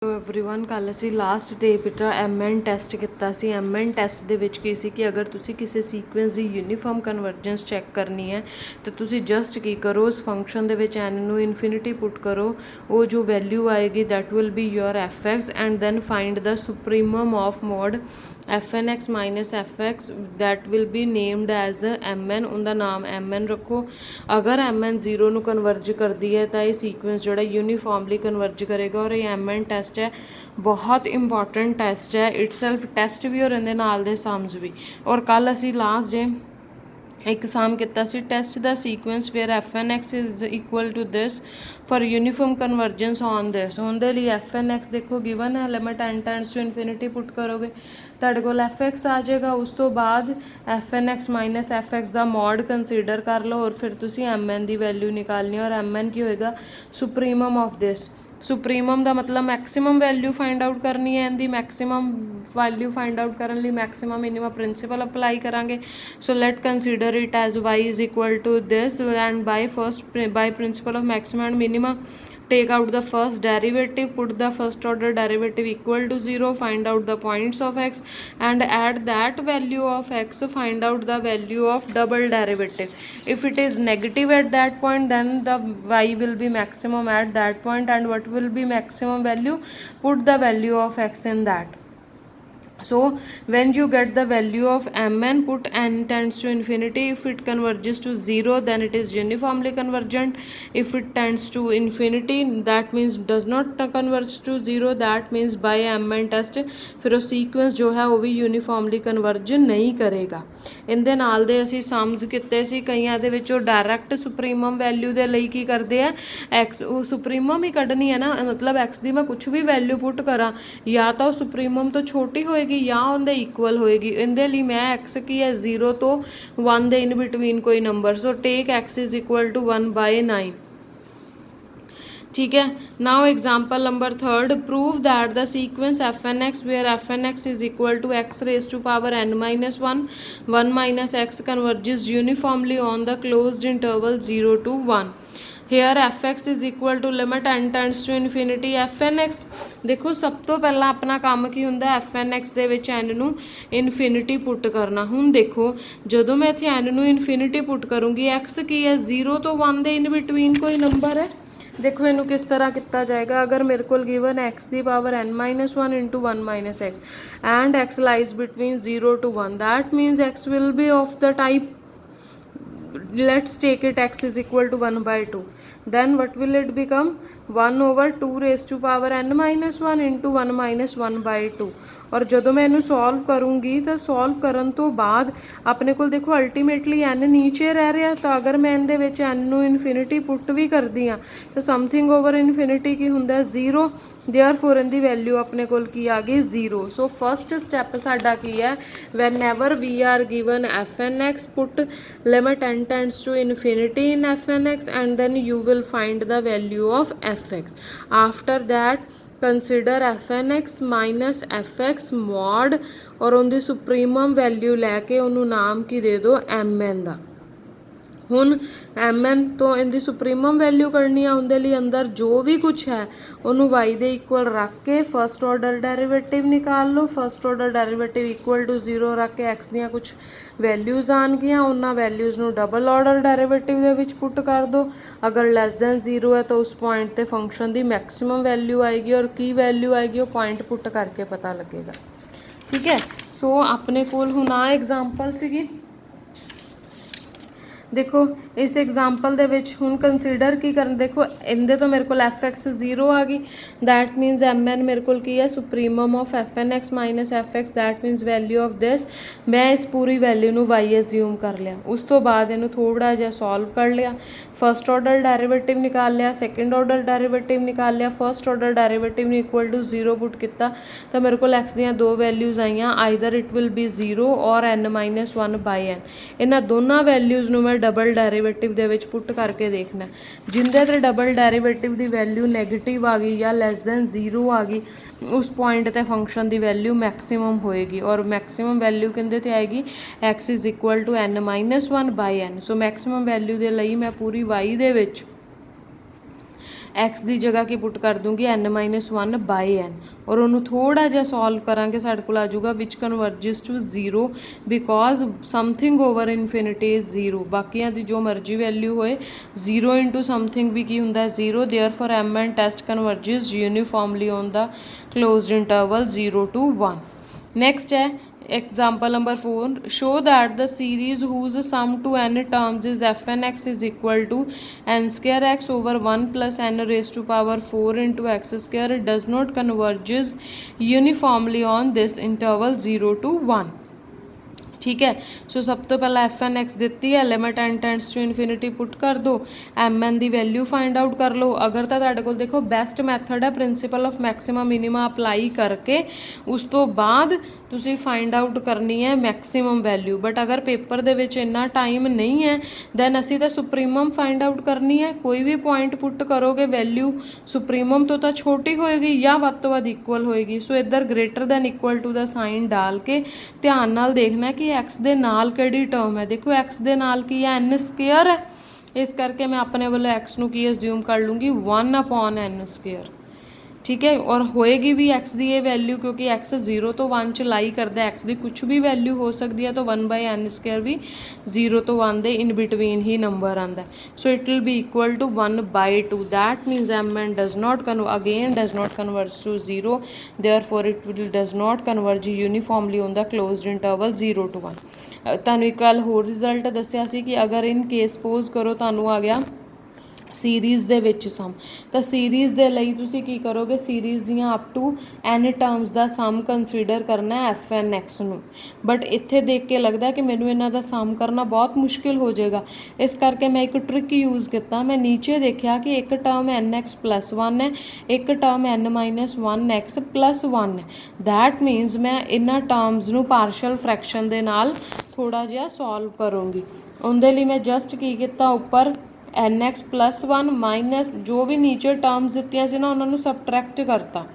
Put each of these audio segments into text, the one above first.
Everyone कल असी last day बेटा MN टैसट किया सी। MN टैसट दे विच की सी कि अगर तुसी किसी सीक्वेंस की यूनीफॉर्म कन्वर्जेंस चैक करनी है तो तुसी जस्ट की करो, उस फंक्शन दे विच n नू इनफिनिटी पुट करो, वो जो वैल्यू आएगी that will be your fx and then find the supremum of mod fnx minus fx that will be named as MN। उनका नाम MN रखो। अगर MN 0 नू कन्वर्ज करती है तो यह सीक्वेंस जोड़ा यूनीफॉर्मली कन्वर्ज करेगा और ये MN टैसट है, बहुत इंपॉर्टेंट टैसट है। इटसेल्फ टैसट भी और इहदे नाल दे सम्स भी। और कल असी लास्ट डे एक सम किया सी, test the sequence where fnx is equal to this for uniform convergence on this. उनके लिए fnx देखो गिवन है, limit n tends to infinity put करोगे तुहाडे कोल fx आ जाएगा। उस तो बाद fnx माइनस fx का मॉड कंसीडर कर लो और फिर तुसी mn की वैल्यू निकालनी है। और mn की होएगा सुप्रीमम ऑफ दिस। सुप्रीमम का मतलब मैक्सिमम वैल्यू फाइंड आउट करनी है, इनकी मैक्सिमम वैल्यू फाइंड आउट करने लिए मैक्सिमम मिनिमम प्रिंसिपल अप्लाई करांगे। So let consider it as y is equal to this and by principle of maximum and minimum take out the first derivative, put the first order derivative equal to 0, find out the points of x and at that value of x find out the value of double derivative. If it is negative at that point then the y will be maximum at that point, and what will be maximum value, put the value of x in that. So when you get the value of mn, put n tends to infinity. If it converges to 0 then it is uniformly convergent. If it tends to infinity that means does not converge to 0, that means by mn test फिर वो sequence जो है वो भी यूनीफॉर्मली converge नहीं करेगा। इनके नाल दे असी सम्स किते सी, कईयां दे विच डायरैक्ट सुप्रीमम वैल्यू दे लई की करदे आ, एक्स सुप्रीमम ही कढ़नी है ना, मतलब एक्स दी मैं कुछ भी वैल्यू पुट करा या तो सुप्रीमम तो छोटी होएगी या उनके इक्वल होएगी। इनके लिए मैं एक्स की है 0 तो 1 दे इन बिटवीन कोई number. So take x is equal to 1/9। ठीक है। Now example number 3, prove that the sequence fnx where fnx is equal to x raise to power n minus 1 minus x converges uniformly on the closed interval 0 to 1। Here fx is equal to limit n tends to infinity. fnx देखो सब तो पहला अपना काम की होंदा fnx दे विच n नू इनफिनिटी पुट करना। हुण देखो जदों मैं इत्थे n नू इनफिनिटी पुट करूँगी, x की है 0 तो 1 दे इन बिटवीन कोई नंबर है। देखो इनू किस तरह किया जाएगा। अगर मेरे को गिवन एक्स की power n minus 1 into 1 minus x and x lies between 0 to 1, that means x will be of the type, let's take it x is equal to 1/2, then what will it become, 1/2 raised to power n minus 1 into 1 minus 1/2। और जदों मैं इनू solve करूँगी तो solve करन तो बाद अपने को देखो अल्टीमेटली n नीचे रह रहा, तो अगर मैं इनदे विच n नू इनफिनिटी पुट भी करदी हाँ तो समथिंग ओवर इनफिनिटी की हुंदा 0, देयरफॉर इनदी वैल्यू अपने कोल की आ गई 0। सो फर्स्ट स्टैप साडा की है, whenever we are given fnx put limit n tends to infinity in fnx and then you will find the value of fx. After that consider fnx minus fx mod और उनकी supremum value लैके उन्होंने नाम की दे दो mn का। हुण mn तो इनकी सुप्रीमम वैल्यू करनी है, उनके लिए अंदर जो भी कुछ है उन्होंने y दे इक्वल रख के फर्स्ट ऑर्डर डेरिवेटिव निकाल लो। First order derivative equal to 0 रख के x दियाँ कुछ वैल्यूज़ आनगियाँ, उन्होंने वैल्यूज़ नू double order derivative they which put कर दो। अगर लैस दैन 0 है तो उस पॉइंट ते फंक्शन की मैक्सिमम वैल्यू आएगी और की वैल्यू आएगी वो पॉइंट पुट करके पता लगेगा। ठीक है। सो अपने कोल हुण आ एग्जाम्पल सीगी। देखो इस एग्जाम्पल दे विच हुण कंसीडर की करन, देखो इनदे तो मेरे को fx 0 आ गई, दैट मीनस mn मेरे को की है supremum of fnx minus fx, that मीनस value of this. मैं इस पूरी वैल्यू नू y एज्यूम कर लिया, उस तो बाद इनू थोड़ा जिहा सॉल्व कर लिया, फर्स्ट ऑर्डर डेरिवेटिव निकाल लिया, सैकेंड ऑर्डर डेरिवेटिव निकाल लिया, फर्स्ट ऑर्डर डेरिवेटिव नू इक्वल टू 0 पुट किया तो मेरे को x दियाँ दो वैल्यूज़ आईयां, आइदर इट विल बी 0 और n माइनस 1/n। इन्हां दोनों वैल्यूज़ नू मैं double derivative they which put करके देखना, जिंदे ते डबल डेरिवेटिव की वैल्यू नैगेटिव आ गई या लैस दैन 0 आ गई, उस पॉइंट ते फंक्शन की वैल्यू मैक्सिमम होएगी। और मैक्सिमम वैल्यू किंदे ते आएगी, x is equal to n minus 1/n। So maximum value दे लई मैं पूरी y दे विच x ਦੀ ਜਗ੍ਹਾ ਕੀ ਪੁੱਟ ਕਰ ਦੂੰਗੀ n-1 ਬਾਈ n, ਔਰ ਉਹਨੂੰ ਥੋੜ੍ਹਾ ਜਿਹਾ ਸੋਲਵ ਕਰਾਂਗੇ ਸਾਡੇ ਕੋਲ ਆ ਜਾਊਗਾ ਵਿਚ converges to 0 because something over infinity is 0, ਬਾਕੀਆਂ ਦੀ ਜੋ ਮਰਜ਼ੀ ਵੈਲਿਊ ਹੋਏ 0 ਇੰਟੂ ਸਮਥਿੰਗ ਵੀ ਕੀ ਹੁੰਦਾ 0, therefore M N test converges uniformly on the closed interval 0 to 1. Next है example number 4, show that the series whose sum to n terms is fn x is equal to n square x over 1 plus n raised to power 4 into x square does not converges uniformly on this interval 0 to 1. ठीक है, सो सब तो पहला F N x दिती है, limit n tends to infinity put कर दो, m n की वैल्यू फाइंड आउट कर लो। अगर तो तुहाडे कोल देखो बेस्ट मैथड है principle of maximum minimum apply करके उस तो बाद तुसी फाइंड आउट करनी है मैक्सिमम वैल्यू, बट अगर पेपर दे विच इन्ना टाइम नहीं है दैन असी तो सुप्रीमम फाइंड आउट करनी है। कोई भी पॉइंट पुट करोगे वैल्यू सुप्रीमम तो छोटी होएगी या वध तो वध इक्वल होएगी। सो इधर ग्रेटर दैन इक्वल टू दा साइन डाल के ध्यान नाल देखना कि एक्स दे नाल किहड़ी टर्म है। देखो एक्स दे नाल की है एन स्केयर है, इस करके मैं अपने वालों एक्स नू की अज्यूम कर लूँगी 1/n स्केयर, ठीक है। और होएगी भी एक्स की ये वैल्यू क्योंकि एक्स 0 तो 1 च लाई करता है, एक्स की कुछ भी वैल्यू हो सकती है, तो 1/n स्केयर भी 0 to 1 they in between he number आता है। So it will be equal to 1/2, that means M N does not does not converge to 0, therefore it will does not converge uniformly on the closed interval 0 to 1। तुहानूं एक गल होर result दस्सिया सी कि अगर इन case suppose करो तुहानूं आ गया series दे विच सम, तो सीरीज़ दे लई तुसी की करोगे सीरीज़ दियां अप टू n टर्म्स दा सम कंसीडर करना है एफ एन एक्स नूं, बट इत्थे देख के लगदा है कि मैनूं इन्हां दा सम करना बहुत मुश्किल हो जाएगा। इस करके मैं एक ट्रिक यूज़ किया, मैं नीचे देखा कि एक टर्म n(x+1) है, एक टर्म n-1x+1 है, दैट मीनस मैं इन्हां टर्म्स नूं पार्शल फ्रैक्शन दे नाल थोड़ा जिहा सॉल्व करूँगी। उहदे लई मैं जस्ट की किया उपर n(x+1) माइनस जो भी नीचे टर्म्स दित्तियां सी ना उन्होंने सबट्रैक्ट करता,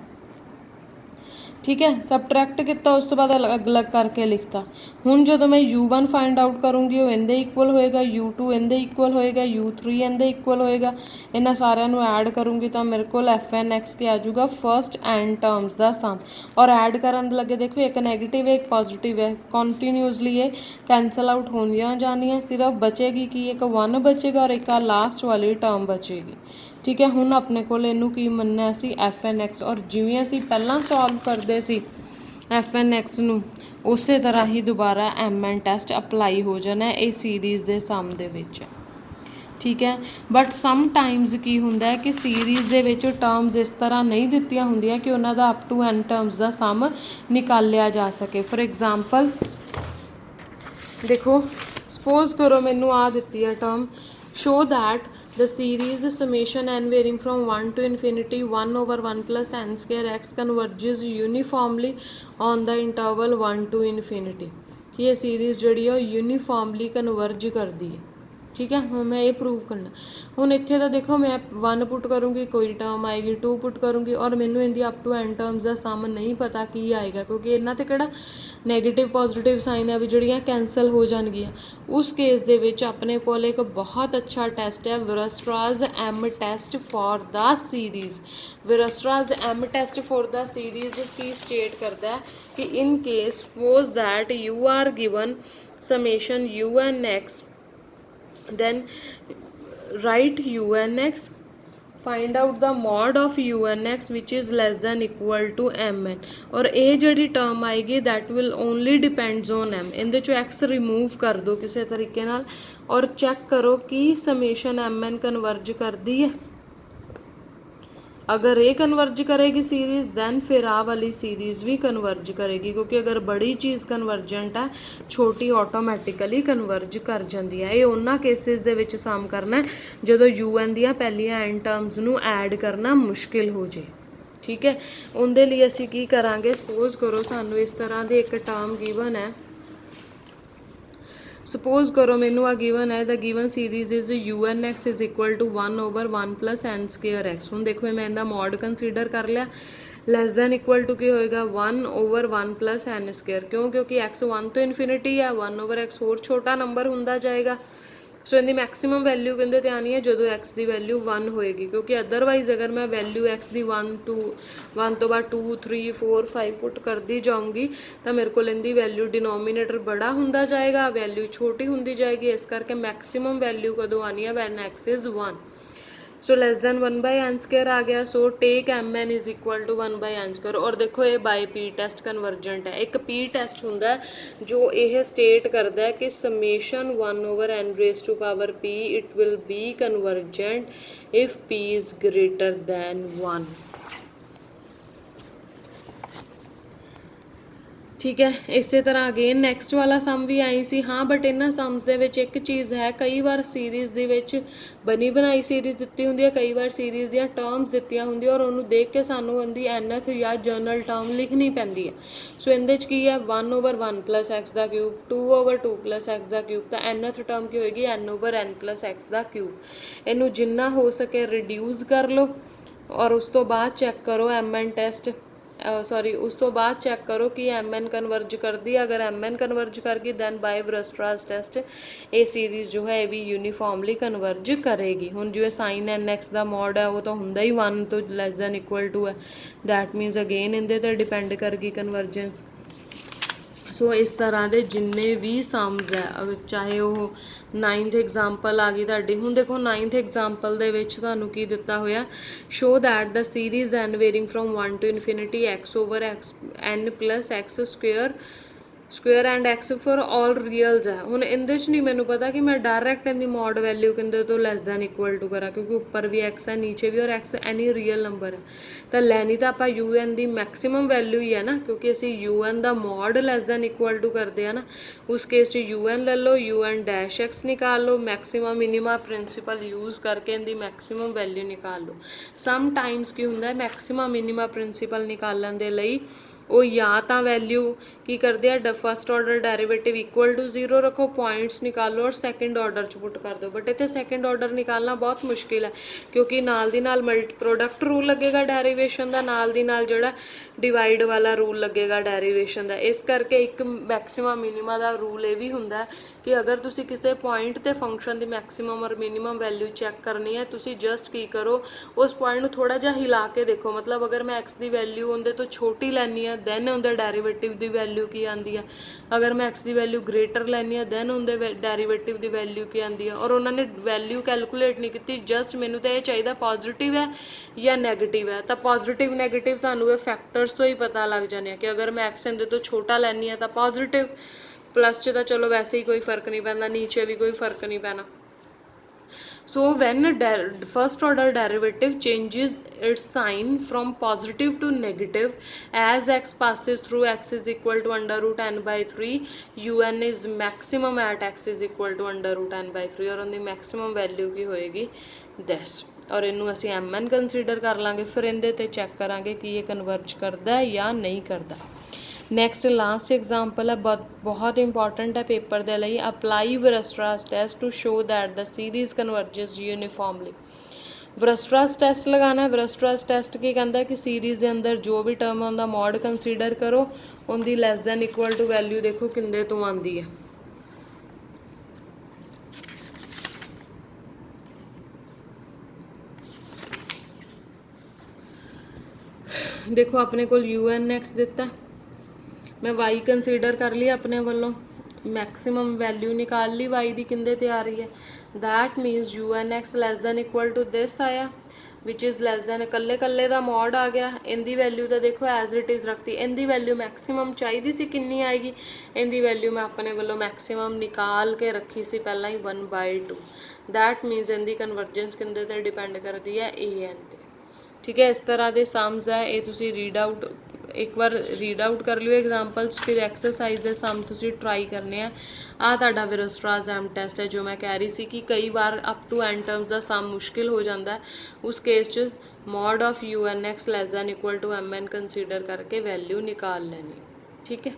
ठीक है, सबट्रैक्ट किया उस तो बाद अलग अलग करके लिखता। हुण जो मैं u1 फाइंड आउट करूँगी वो इनदे इक्वल होएगा, u2 इनदे इक्वल होएगा, u3 इनदे इक्वल होएगा, इन्हां सारिਆਂ ਨੂੰ ऐड करूँगी तो मेरे को एफ एन एक्स के आ जाऊगा फर्स्ट n टर्म्स का सम। और ऐड करन लगे देखो एक नैगेटिव है एक पॉजिटिव है, कॉन्टीन्यूसली ये कैंसल आउट होंदियां जानियां, सिर्फ बचेगी कि एक 1 बचेगा और एक लास्ट वाली टर्म बचेगी, ठीक है। हुण अपने कोल इनू की मनना सी एफ एन एक्स, और जिवें असीं पहलां सॉल्व करदे सी एफ एन एक्स नू उस तरह ही दोबारा एम एन टैसट अपलाई हो जाना है ये सीरीज़ के सम दे विच, ठीक है। बट सम टाइम्स की हुंदा है कि सीरीज़ दे विच टर्म्स इस तरह नहीं दित्तियां हुंदियां कि उन्हां दा अप टू n टर्म्स का सम निकालिया जा सके। फॉर एग्जाम्पल देखो सपोज करो मैनू आ दित्ती है term, show that the series summation n varying from 1 to infinity 1/1 plus n square x converges uniformly on the interval 1 to infinity। ये सीरीज़ जी यूनीफॉर्मली कन्वर्ज करती है, ठीक है। हूँ मैं ये प्रूव करना, हूँ इत्थे तो देखो मैं 1 पुट करूँगी कोई टर्म आएगी, 2 पुट करूँगी और मैनू इनकी अप टू n टर्म्स का सम नहीं पता की आएगा क्योंकि इन्हां ते किहड़ा नैगेटिव पॉजिटिव साइन है भी जड़ियाँ कैंसल हो जाएगियाँ। उस केस दे विच अपने कोल एक बहुत अच्छा टेस्ट है Weierstrass M test for the series. Weierstrass M test for the series की स्टेट करता है कि in case suppose that you are given summation un(x), then write un(x), find out the mod of un(x) which is less than equal to mn, और ये जी term आएगी that will only depends on m, इहदे चों x remove कर दो किसी तरीके नाल और चैक करो कि समेशन mn कन्वर्ज करती है। अगर ये कन्वर्ज करेगी सीरीज़ दैन फिर आ वाली सीरीज़ भी कन्वर्ज करेगी, क्योंकि अगर बड़ी चीज़ कन्वर्जेंट है छोटी ऑटोमैटिकली कन्वर्ज कर जाती है। ये उन्हां केसिस दे विच सम करना है जदों un दियां पहलियां n टर्म्स नूं ऐड करना मुश्किल हो जाए, ठीक है। उनदे लिए असीं की करांगे, सपोज करो सानूं इस तरह की एक टर्म गिवन है, सपोज करो मैनू आ गिवन है the given series is un(x) is equal to 1/1 plus n square x। हुण देखो मैं इनका मॉड कंसीडर कर लिया, लैस दैन इक्वल टू की होएगा 1/1 plus n square, क्यों क्योंकि x 1 तो इन्फिनिटी है, 1/x होर छोटा नंबर हुंदा जाएगा, सो इनकी मैक्सीमम वैल्यू कहते ते आनी है जो एक्स की वैल्यू 1 होएगी, क्योंकि अदरवाइज अगर मैं वैल्यू एक्स की 1 तो बाद 2 3 4 5 पुट करती जाऊँगी तो मेरे को इनकी वैल्यू डिनोमीनेटर बड़ा होंदा जाएगा, वैल्यू छोटी होंदी जाएगी। इस करके मैक्सीमम वैल्यू कदों आनी है when x is 1। So less than 1/n² आ गया। So take m n is equal to 1/n²। और देखो ये बाय पी टेस्ट कन्वर्जेंट है। एक पी टेस्ट होंदा है जो यह स्टेट करता है कि summation 1/n⁻⁴ p it will B convergent if p is greater than 1। ठीक है, इस तरह अगेन नैक्सट वाला सम भी आई सी। हाँ बट इन्होंने सम्स के एक चीज़ है, कई बार सीरीज़ के बनी बनाई सीरीज़ दी होंगी, कई बार सीरीज़ दी टर्म्स दी होंगी और उन्होंने देख के सानू उनकी एनथ या जनरल टर्म लिखनी पैंदी है। सो इहदे की है 1/1 + x का क्यूब, 2/2 + x का क्यूब। तो एनथ टर्म की होएगी n/n + x का क्यूब। इनू जिन्ना हो सके रिड्यूस कर लो और उस तो बाद चैक करो एम एन टेस्ट सॉरी उस तो बाद चैक करो कि एम एन कन्वर्ज कर दी। अगर एम एन कन्वर्ज कर गई दैन बाय वीयरस्ट्रास टेस्ट ये सीरीज़ जो है ये भी यूनीफॉर्मली कन्वर्ज करेगी। हुण जिवें साइन एन एक्स का मॉड है वो तो हुंदा ही 1 तो लैस दैन इक्वल टू है, दैट मीनस अगेन इहदे ते डिपेंड करगी कन्वर्जेंस। सो इस तरह के जिन्ने भी सम्स है, चाहे वो 9th एग्जाम्पल आ गई तुहाडी। हुण देखो 9th एग्जाम्पल दे विच तुहानूं की दिता होया, show that the series n varying from 1 to infinity x/x n + x² square and x for all reals है। हुण इहदे च नहीं मैनूं पता कि मैं डायरैक्ट इनकी मॉड वैल्यू कहते तो लैस दैन इक्वल टू करा, क्योंकि ऊपर भी एक्स है नीचे भी और एक्स एनी रियल नंबर है। तो लैनी तो आप यू एन की मैक्सीमम वैल्यू ही है ना, क्योंकि असी यू एन का mod less than equal to करते हैं ना। उस केस यू एन ले लो, यू एन डैश एक्स निकाल लो, मैक्सीमम मिनिमा प्रिंसीपल यूज़ करके इनकी मैक्सीमम वैल्यू निकाल लो। सम टाइम्स की होंदा है मैक्सीमम मिनिमा प्रिंसीपल निकालण दे लई वो या तो वैल्यू की करते हैं first order derivative equal to 0 रखो, पॉइंट्स निकालो और सैकेंड ऑर्डर च पुट कर दो। बट इतने सैकेंड ऑर्डर निकालना बहुत मुश्किल है, क्योंकि नाल दी नाल मल्टी प्रोडक्ट रूल लगेगा डेरीवेशन का, नाल दी नाल जोड़ा डिवाइड वाला रूल लगेगा डेरीवेशन का। इस करके एक मैक्सीमम मिनिमा का रूल ये भी होंदा है कि अगर तुसी किसी पॉइंट ते फंक्शन की मैक्सीमम और मिनिमम वैल्यू चैक करनी है, तुसी जस्ट की करो उस पॉइंट में थोड़ा जिहा हिला के देखो। मतलब अगर मैं एक्स की वैल्यू उनके तो छोटी लैनी है दैन उनके डेरीवेटिव की वैल्यू की आती है, अगर मैं एक्स की वैल्यू ग्रेटर लैनी है दैन उनके डेरीवेटिव की वैल्यू की आती है। और उन्होंने वैल्यू कैलकुलेट नहीं की, जस्ट मैनू तो ये चाहिए पॉजिटिव है या नैगेटिव है। तो पॉजिटिव नैगेटिव तुहानूं ये फैक्टर्स तो ही पता लग जाने हैं कि अगर मैं एक्स इनके तो छोटा लैनी है तो पॉजिटिव, प्लस च तो चलो वैसे ही कोई फर्क नहीं पैंदा, नीचे भी कोई फर्क नहीं पैना। So when first order derivative changes its sign from positive to negative as x passes through x is equal to √n/3, un is maximum at x is equal to √n/3 और उनकी मैक्सिमम वैल्यू की होएगी this। और इनू असी M n consider कर लाँगे, फिर इहदे ते चैक करांगे कि ये कन्वर्ज करता है या नहीं करता। नैक्सट लास्ट एग्जाम्पल है, बहुत इंपॉर्टेंट है पेपर के लिए। Apply Weierstrass test to show that the series converges uniformly. Weierstrass test लगाना है। वीयरस्ट्रास टेस्ट की कहता है कि सीरीज़ के अंदर जो भी टर्म है उनका मॉड कंसीडर करो, उनकी less than equal to value देखो किंदे तो आती है। देखो अपने को यू एन एक्स दिता, मैं वाई कंसीडर कर ली अपने वालों, मैक्सीमम वैल्यू निकाल ली वाई की किंदे ते आ रही है, that means u n x less than equal to this आया विच इज़ लैस दैन कल्ले कल्ले का मॉड आ गया। इनकी वैल्यू तो देखो एज इट इज़ रखती, इनकी वैल्यू मैक्सीमम चाहिए सी कितनी आएगी, इनकी वैल्यू मैं अपने वालों मैक्सीमम निकाल के रखी सी पहला ही 1/2। दैट मीनस इनकी कन्वर्जेंस किंदे ते डिपेंड करती है ए एन ते। ठीक है, इस तरह के सम्स है ये तुसी रीड आउट एक बार रीड आउट कर लियो एग्जाम्पल्स, फिर एक्सरसाइज के सम तुसी ट्राई करने हैं। आ तुहाडा वीयरस्ट्रास एम टेस्ट है जो मैं कह रही सी कि कई बार अप टू एन टर्म्स का सम मुश्किल हो जाता है, उस केस च mod of u n x less than equal to m n consider करके वैल्यू निकाल लेनी। ठीक है।